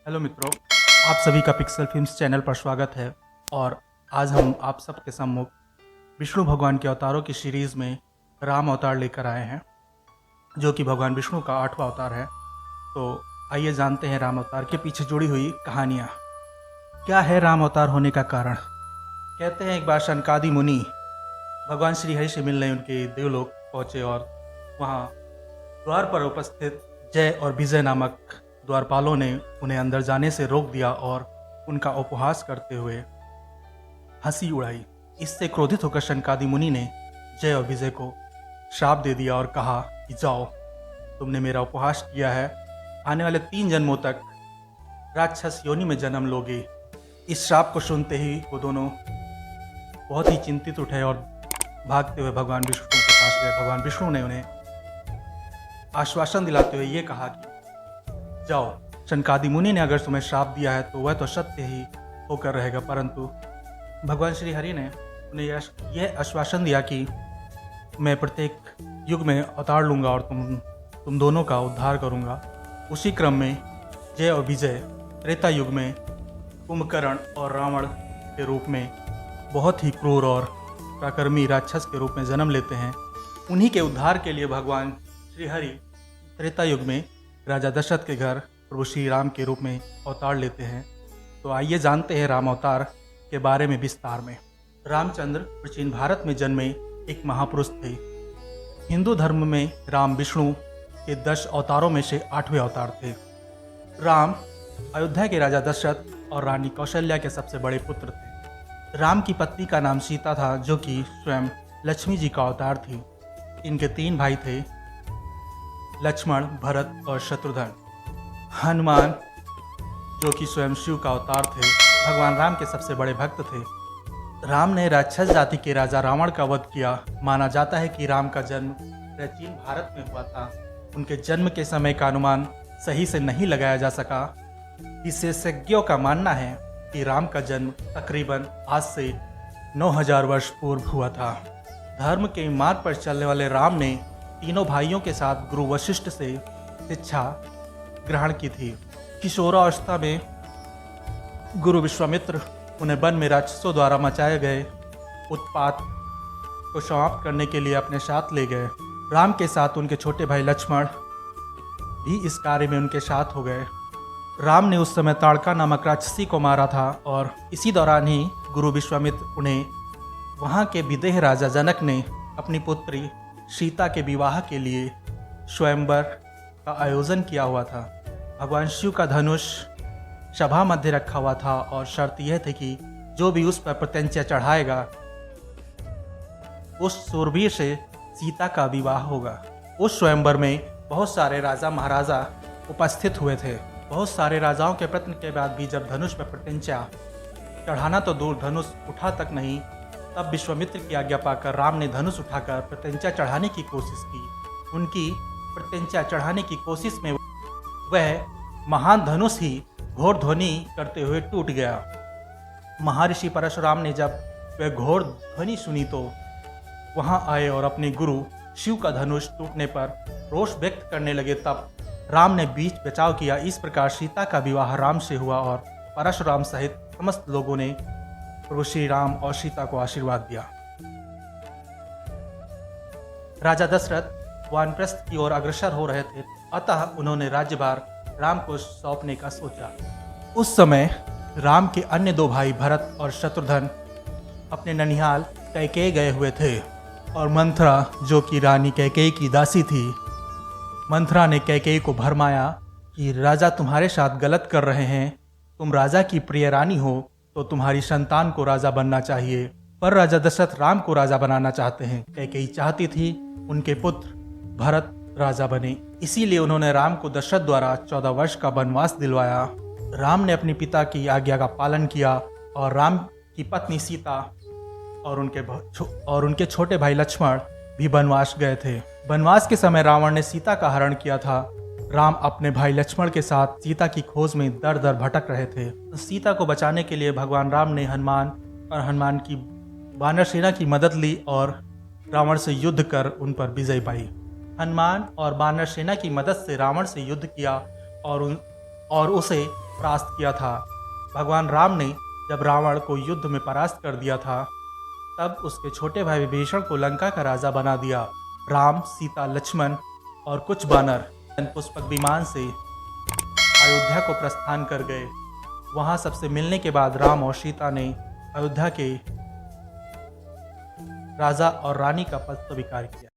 Hello मित्रों, आप सभी का पिक्सल फिल्म्स चैनल पर स्वागत है। और आज हम आप सबके सम्मुख विष्णु भगवान के अवतारों की सीरीज़ में राम अवतार लेकर आए हैं, जो कि भगवान विष्णु का 8वां अवतार है। तो आइए जानते हैं राम अवतार के पीछे जुड़ी हुई कहानियाँ। क्या है राम अवतार होने का कारण? कहते हैं एक बार शनकादि मुनि भगवान श्री हरि से मिलने उनके देवलोक पहुँचे और वहाँ द्वार पर उपस्थित जय और विजय नामक द्वारपालों ने उन्हें अंदर जाने से रोक दिया और उनका उपहास करते हुए हंसी उड़ाई। इससे क्रोधित होकर शनकादि मुनि ने जय और विजय को श्राप दे दिया और कहा कि जाओ, तुमने मेरा उपहास किया है, आने वाले 3 जन्मों तक राक्षस योनि में जन्म लोगे। इस श्राप को सुनते ही वो दोनों बहुत ही चिंतित उठे और भागते हुए भगवान विष्णु के पास गए। भगवान विष्णु ने उन्हें आश्वासन दिलाते हुए ये कहा कि जाओ, शनकादि मुनि ने अगर तुम्हें श्राप दिया है तो वह तो सत्य ही होकर रहेगा, परंतु भगवान श्री हरि ने उन्हें यह आश्वासन दिया कि मैं प्रत्येक युग में अवतार लूँगा और तुम दोनों का उद्धार करूँगा। उसी क्रम में जय और विजय त्रेता युग में कुंभकर्ण और रावण के रूप में बहुत ही क्रूर और पराक्रमी राक्षस के रूप में जन्म लेते हैं। उन्हीं के उद्धार के लिए भगवान श्री हरि त्रेता युग में राजा दशरथ के घर प्रभु श्री राम के रूप में अवतार लेते हैं। तो आइए जानते हैं राम अवतार के बारे में विस्तार में। रामचंद्र प्राचीन भारत में जन्मे एक महापुरुष थे। हिंदू धर्म में राम विष्णु के 10 अवतारों में से 8वें अवतार थे। राम अयोध्या के राजा दशरथ और रानी कौशल्या के सबसे बड़े पुत्र थे। राम की पत्नी का नाम सीता था, जो कि स्वयं लक्ष्मी जी का अवतार थी। इनके 3 भाई थे, लक्ष्मण, भरत और शत्रुघ्न। हनुमान, जो कि स्वयं शिव का अवतार थे, भगवान राम के सबसे बड़े भक्त थे। राम ने राक्षस जाति के राजा रावण का वध किया। माना जाता है कि राम का जन्म प्राचीन भारत में हुआ था। उनके जन्म के समय का अनुमान सही से नहीं लगाया जा सका। विशेषज्ञों का मानना है कि राम का जन्म तकरीबन आज से 9000 वर्ष पूर्व हुआ था। धर्म के मार्ग पर चलने वाले राम ने तीनों भाइयों के साथ गुरु वशिष्ठ से शिक्षा ग्रहण की थी। किशोरावस्था में गुरु विश्वामित्र उन्हें वन में राक्षसों द्वारा मचाए गए उत्पात को समाप्त करने के लिए अपने साथ ले गए। राम के साथ उनके छोटे भाई लक्ष्मण भी इस कार्य में उनके साथ हो गए। राम ने उस समय ताड़का नामक राक्षसी को मारा था और इसी दौरान ही गुरु विश्वामित्र उन्हें वहाँ के विदेह राजा जनक ने अपनी पुत्री सीता के विवाह के लिए स्वयंवर का आयोजन किया हुआ था। भगवान शिव का धनुष सभा मध्य रखा हुआ था और शर्त यह थी कि जो भी उस पर प्रत्यंचा चढ़ाएगा उस सूरवीर से सीता का विवाह होगा। उस स्वयंवर में बहुत सारे राजा महाराजा उपस्थित हुए थे। बहुत सारे राजाओं के प्रयत्न के बाद भी जब धनुष पर प्रत्यंचा चढ़ाना तो दूर, धनुष उठा तक नहीं, तब विश्वामित्र की आज्ञा पाकर राम ने धनुष उठाकर प्रत्यंचा चढ़ाने की कोशिश की। उनकी प्रत्यंचा चढ़ाने की कोशिश में वह महान धनुष ही घोर ध्वनि करते हुए टूट गया। महर्षि परशुराम ने जब वह घोर ध्वनि सुनी तो वहां आए और अपने गुरु शिव का धनुष टूटने पर रोष व्यक्त करने लगे। तब राम ने बीच बचाव किया। इस प्रकार सीता का विवाह राम से हुआ और परशुराम सहित समस्त लोगों ने प्रभु श्री राम और सीता को आशीर्वाद दिया। राजा दशरथ वानप्रस्थ की ओर अग्रसर हो रहे थे, अतः उन्होंने राज्यभार राम को सौंपने का सोचा। उस समय राम के अन्य 2 भाई भरत और शत्रुघ्न अपने ननिहाल कैकेयी गए हुए थे और मंथरा, जो कि रानी कैकेयी की दासी थी, मंथरा ने कैकेयी को भरमाया कि राजा तुम्हारे साथ गलत कर रहे हैं। तुम राजा की प्रिय रानी हो तो तुम्हारी संतान को राजा बनना चाहिए। पर राजा दशरथ राम को राजा बनाना चाहते हैं। कैकेयी चाहती थी उनके पुत्र भरत राजा बने, इसीलिए उन्होंने राम को दशरथ द्वारा 14 वर्ष का वनवास दिलवाया। राम ने अपने पिता की आज्ञा का पालन किया और राम की पत्नी सीता और उनके छोटे भाई लक्ष्मण भी वनवास गए थे। वनवास के समय रावण ने सीता का हरण किया था। राम अपने भाई लक्ष्मण के साथ सीता की खोज में दर दर भटक रहे थे। सीता को बचाने के लिए भगवान राम ने हनुमान की वानर सेना की मदद ली और रावण से युद्ध कर उन पर विजय पाई। हनुमान और वानर सेना की मदद से रावण से युद्ध किया और और उसे परास्त किया था। भगवान राम ने जब रावण को युद्ध में परास्त कर दिया था, तब उसके छोटे भाई विभीषण को लंका का राजा बना दिया। राम, सीता, लक्ष्मण और कुछ वानर पुष्पक विमान से अयोध्या को प्रस्थान कर गए। वहां सबसे मिलने के बाद राम और सीता ने अयोध्या के राजा और रानी का पद स्वीकार किया।